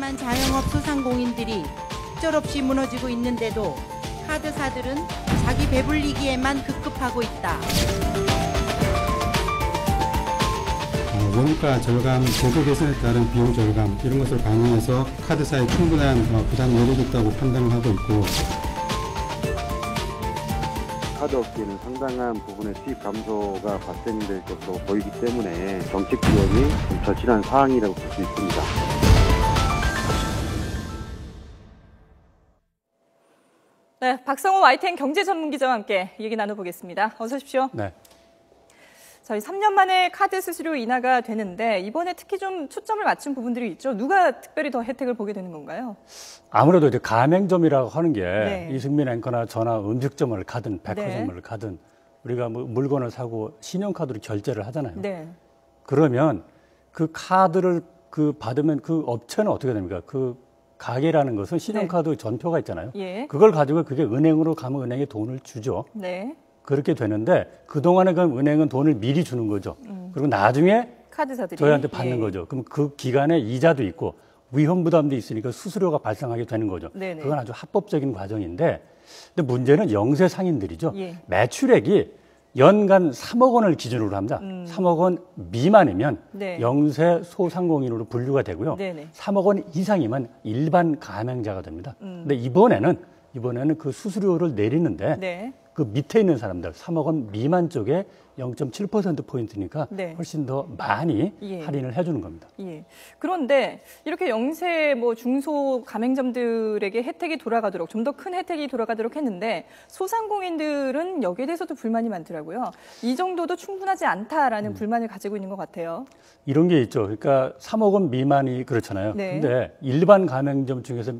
수많은 자영업 소상공인들이 적절없이 무너지고 있는데도 카드사들은 자기 배불리기에만 급급하고 있다. 원가 절감, 제도 개선에 따른 비용 절감 이런 것을 반영해서 카드사에 충분한 부담 여력이 있다고 판단을 하고 있고, 카드 업계는 상당한 부분의 수입 감소가 발생될 것으로 보이기 때문에 정책 지원이 좀 절실한 사항이라고 볼 수 있습니다. 네, 박성호 YTN 경제전문기자와 함께 얘기 나눠보겠습니다. 어서 오십시오. 네. 저희 3년 만에 카드 수수료 인하가 되는데 이번에 특히 좀 초점을 맞춘 부분들이 있죠. 누가 특별히 더 혜택을 보게 되는 건가요? 아무래도 이제 가맹점이라고 하는 게 네. 이승민 앵커나 저나 음식점을 가든 백화점을 네. 가든 우리가 뭐 물건을 사고 신용카드로 결제를 하잖아요. 네. 그러면 그 카드를 받으면 그 업체는 어떻게 됩니까? 그 가게라는 것은 신용카드 네. 전표가 있잖아요. 예. 그걸 가지고 그게 은행으로 가면 은행에 돈을 주죠. 네. 그렇게 되는데 그동안에 그럼 은행은 돈을 미리 주는 거죠. 그리고 나중에 카드사들이 저희한테 받는 예. 거죠. 그럼 그 기간에 이자도 있고 위험 부담도 있으니까 수수료가 발생하게 되는 거죠. 네네. 그건 아주 합법적인 과정인데, 근데 문제는 영세 상인들이죠. 예. 매출액이 연간 3억 원을 기준으로 합니다. 3억 원 미만이면 네. 영세 소상공인으로 분류가 되고요. 네네. 3억 원 이상이면 일반 가맹자가 됩니다. 근데 이번에는 그 수수료를 내리는데 네. 그 밑에 있는 사람들 3억 원 미만 쪽에 0.7%포인트니까 네. 훨씬 더 많이 예. 할인을 해주는 겁니다. 예. 그런데 이렇게 영세 중소 가맹점들에게 혜택이 돌아가도록 좀 더 큰 혜택이 돌아가도록 했는데 소상공인들은 여기에 대해서도 불만이 많더라고요. 이 정도도 충분하지 않다라는 불만을 가지고 있는 것 같아요. 이런 게 있죠. 그러니까 3억 원 미만이 그렇잖아요. 네. 근데 일반 가맹점 중에서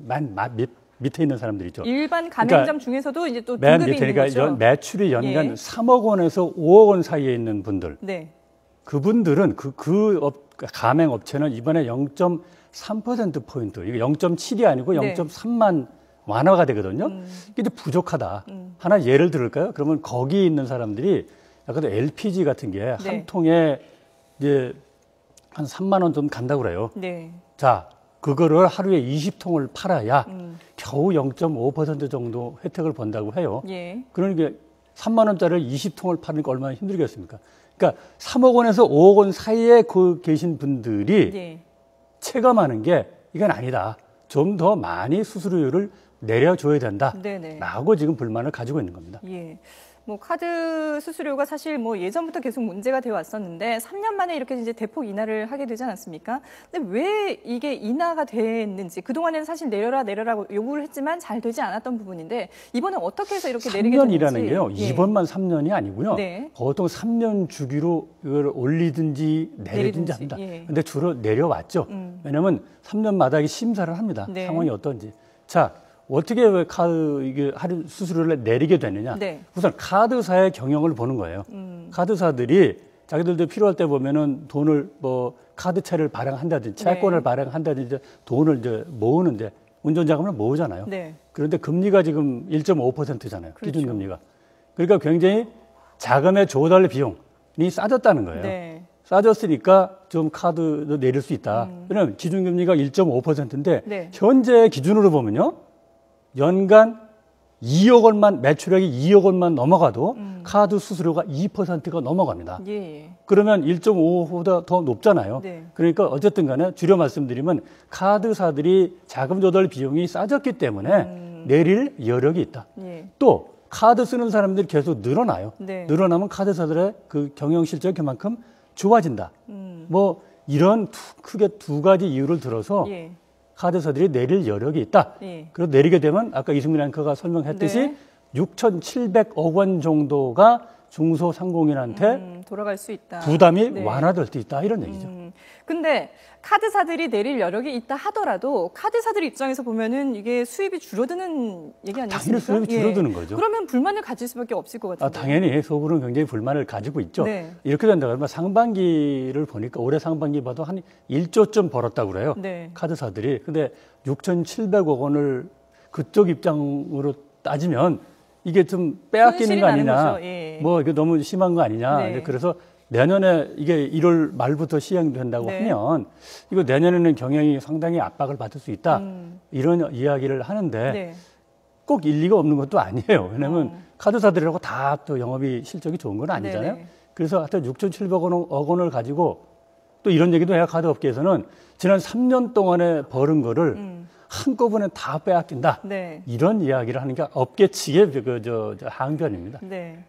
밑에 있는 사람들 있죠. 일반 가맹점 그러니까 중에서도 이제 또 맨 등급이 밑에 있는 그러니까 거죠. 매출이 연간 예. 3억 원에서 5억 원 사이에 있는 분들, 네. 그분들은 가맹 업체는 이번에 0.3%포인트, 이게 0.7이 아니고 네. 0.3만 완화가 되거든요. 이게 좀 부족하다. 하나 예를 들을까요? 그러면 거기 있는 사람들이 약간 LPG 같은 게 네. 한 통에 이제 한 3만 원 좀 간다고 그래요. 네. 자, 그거를 하루에 20통을 팔아야 겨우 0.5% 정도 혜택을 본다고 해요. 예. 그러니까 3만 원짜리를 20통을 파니까 얼마나 힘들겠습니까? 그러니까 3억 원에서 5억 원 사이에 계신 분들이 예. 체감하는 게 이건 아니다. 좀 더 많이 수수료를 내려줘야 된다. 네네. 라고 지금 불만을 가지고 있는 겁니다. 예. 카드 수수료가 사실 예전부터 계속 문제가 되어 왔었는데 3년 만에 이렇게 이제 대폭 인하를 하게 되지 않았습니까? 근데 왜 이게 인하가 됐는지 그동안에는 사실 내려라 요구를 했지만 잘 되지 않았던 부분인데 이번에 어떻게 해서 이렇게 내리게 됐는지. 3년이라는 게요. 예. 이번만 3년이 아니고요. 네. 보통 3년 주기로 이걸 올리든지 내리든지 합니다. 예. 근데 주로 내려왔죠. 왜냐하면 3년마다 이게 심사를 합니다. 네. 상황이 어떤지. 자, 어떻게 왜 이게 할인 수수료를 내리게 되느냐? 네. 우선 카드사의 경영을 보는 거예요. 카드사들이 자기들도 필요할 때 보면은 돈을 카드채를 발행한다든지 채권을 네. 발행한다든지 돈을 이제 모으는데 운전자금을 모으잖아요. 네. 그런데 금리가 지금 1.5%잖아요. 그렇죠. 기준금리가. 그러니까 굉장히 자금의 조달 비용이 싸졌다는 거예요. 네. 싸졌으니까 좀 카드도 내릴 수 있다. 왜냐하면 기준금리가 1.5%인데 네. 현재 기준으로 보면요. 연간 2억 원만, 매출액이 2억 원만 넘어가도 카드 수수료가 2%가 넘어갑니다. 예. 그러면 1.5보다 더 높잖아요. 네. 그러니까 어쨌든 간에 줄여 말씀드리면 카드사들이 자금 조달 비용이 싸졌기 때문에 내릴 여력이 있다. 예. 또 카드 쓰는 사람들이 계속 늘어나요. 네. 늘어나면 카드사들의 그 경영 실적이 그만큼 좋아진다. 이런 크게 두 가지 이유를 들어서 예. 카드사들이 내릴 여력이 있다. 예. 그리고 내리게 되면 아까 이승민 앵커가 설명했듯이 네. 6,700억 원 정도가 중소상공인한테 돌아갈 수 있다. 부담이 네. 완화될 수 있다 이런 얘기죠. 근데 카드사들이 내릴 여력이 있다 하더라도 카드사들 입장에서 보면은 이게 수입이 줄어드는 얘기 아니겠습니까? 당연히 수입이 줄어드는 거죠. 그러면 불만을 가질 수밖에 없을 것 같은데. 당연히 속으로는 굉장히 불만을 가지고 있죠. 네. 이렇게 된다 그러면 상반기를 보니까 올해 상반기 봐도 한 1조쯤 벌었다고 그래요. 네. 카드사들이. 근데 6,700억 원을 그쪽 입장으로 따지면 이게 좀 빼앗기는 거 아니냐. 예. 이게 너무 심한 거 아니냐. 네. 그래서 내년에 이게 1월 말부터 시행된다고 네. 하면 이거 내년에는 경영이 상당히 압박을 받을 수 있다. 이런 이야기를 하는데 네. 꼭 일리가 없는 것도 아니에요. 왜냐하면 카드사들이라고 다 또 영업이 실적이 좋은 건 아니잖아요. 네네. 그래서 하여튼 6,700억 원을 가지고 또 이런 얘기도 해요. 카드업계에서는 지난 3년 동안에 벌은 거를 한꺼번에 다 빼앗긴다. 네. 이런 이야기를 하는 게 업계 측의 항변입니다. 네.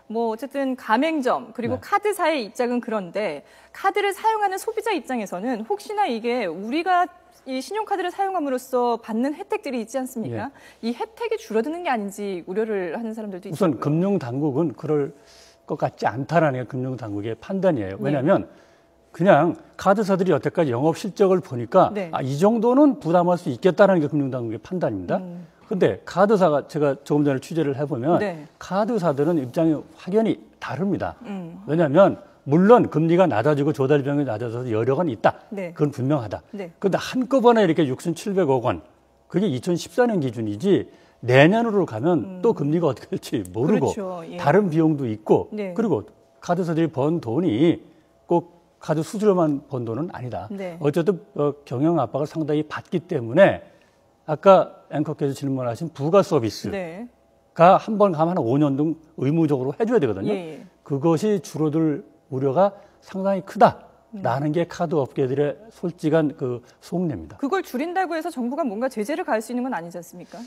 뭐 어쨌든 가맹점 그리고 네. 카드사의 입장은 그런데 카드를 사용하는 소비자 입장에서는 혹시나 이게 우리가 이 신용카드를 사용함으로써 받는 혜택들이 있지 않습니까? 이 혜택이 줄어드는 게 아닌지 우려를 하는 사람들도 있어요. 우선 금융당국은 그럴 것 같지 않다라는 게 금융당국의 판단이에요. 왜냐하면 그냥 카드사들이 여태까지 영업 실적을 보니까 네. 이 정도는 부담할 수 있겠다는 게 금융당국의 판단입니다. 근데 카드사가 제가 조금 전에 취재를 해보면 네. 카드사들은 입장이 확연히 다릅니다. 왜냐하면 물론 금리가 낮아지고 조달 비용이 낮아져서 여력은 있다. 네. 그건 분명하다. 네. 그런데 한꺼번에 이렇게 6,700억 원, 그게 2014년 기준이지 내년으로 가면 또 금리가 어떻게 될지 모르고 그렇죠. 예. 다른 비용도 있고 네. 그리고 카드사들이 번 돈이 꼭 카드 수수료만 번 돈은 아니다. 네. 어쨌든 경영 압박을 상당히 받기 때문에 아까 앵커께서 질문하신 부가 서비스가 네. 한 번 가면 한 5년 등 의무적으로 해줘야 되거든요. 예. 그것이 줄어들 우려가 상당히 크다라는 게 카드 업계들의 솔직한 그 속내입니다. 그걸 줄인다고 해서 정부가 뭔가 제재를 가할 수 있는 건 아니지 않습니까?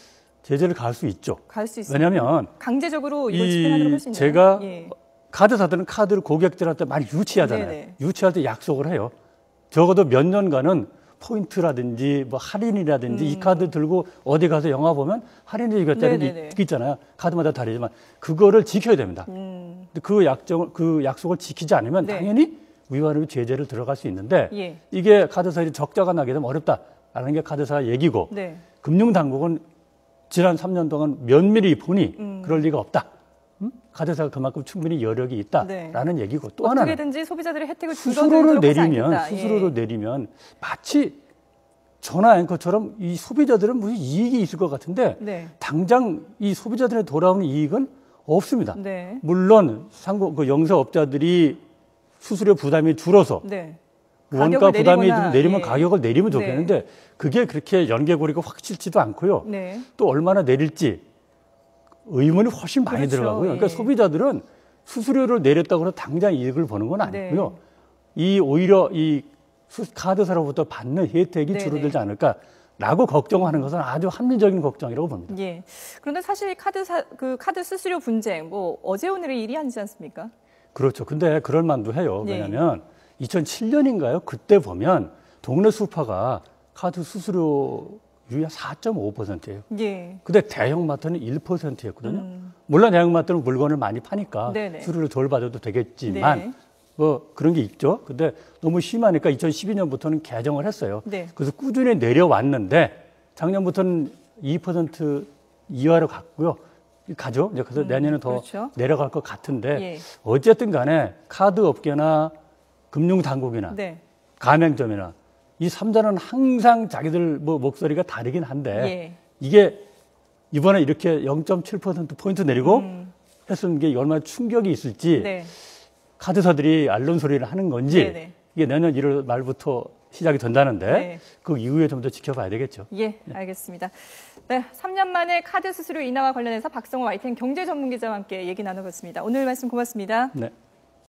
제재를 가할 수 있죠. 갈 수 있어요. 왜냐하면 강제적으로 이걸 집행하도록 할 수 있나요? 제가 예. 카드사들은 카드를 고객들한테 많이 유치하잖아요. 네네. 유치할 때 약속을 해요. 적어도 몇 년간은 포인트라든지 뭐 할인이라든지 이 카드 들고 어디 가서 영화 보면 할인해 주겠다는 네네네. 게 있잖아요. 카드마다 다르지만 그거를 지켜야 됩니다. 근데 그 약속을 지키지 않으면 네. 당연히 위반으로 제재를 들어갈 수 있는데 예. 이게 카드사들이 적자가 나게 되면 어렵다라는 게 카드사 얘기고 네. 금융당국은 지난 3년 동안 면밀히 보니 그럴 리가 없다. 카드사가 그만큼 충분히 여력이 있다라는 얘기고 또 하나는 어떻게든지 소비자들의 혜택을 수수료를 줄여드리도록 하지 내리면 않겠다. 내리면 마치 전화 앵커처럼 이 소비자들은 무슨 이익이 있을 것 같은데 네. 당장 이 소비자들에 돌아오는 이익은 없습니다. 네. 물론 그 영세업자들이 수수료 부담이 줄어서 네. 원가 가격을 부담이 내리거나, 좀 내리면 예. 가격을 내리면 네. 좋겠는데 그게 그렇게 연계고리가 확 싫지도 않고요. 네. 또 얼마나 내릴지 의문이 훨씬 많이 그렇죠. 들어가고요. 그러니까 예. 소비자들은 수수료를 내렸다고 해서 당장 이익을 보는 건 아니고요. 오히려 이 카드사로부터 받는 혜택이 네네. 줄어들지 않을까라고 걱정하는 것은 아주 합리적인 걱정이라고 봅니다. 예. 그런데 사실 카드 수수료 분쟁 뭐 어제 오늘의 일이 아니지 않습니까? 그렇죠. 근데 그럴 만도 해요. 네. 왜냐하면 2007년인가요? 그때 보면 동네 수파가 카드 수수료율이 4.5%예요. 예. 근데 대형마트는 1%였거든요. 물론 대형마트는 물건을 많이 파니까 네네. 수수료를 덜 받아도 되겠지만 네. 뭐 그런 게 있죠. 근데 너무 심하니까 2012년부터는 개정을 했어요. 네. 그래서 꾸준히 내려왔는데 작년부터는 2% 이하로 갔고요. 가죠. 이제 그래서 내년에 더 그렇죠. 내려갈 것 같은데 예. 어쨌든 간에 카드 업계나 금융당국이나 네. 가맹점이나 이 3자는 항상 자기들 뭐 목소리가 다르긴 한데 예. 이게 이번에 이렇게 0.7%포인트 내리고 했은 게 얼마나 충격이 있을지 네. 카드사들이 알론 소리를 하는 건지 네네. 이게 내년 1월 말부터 시작이 된다는데 네. 그 이후에 좀 더 지켜봐야 되겠죠. 예, 알겠습니다. 네, 3년 만에 카드 수수료 인하와 관련해서 박성호 YTN 경제 전문 기자와 함께 얘기 나눠봤습니다. 오늘 말씀 고맙습니다. 네.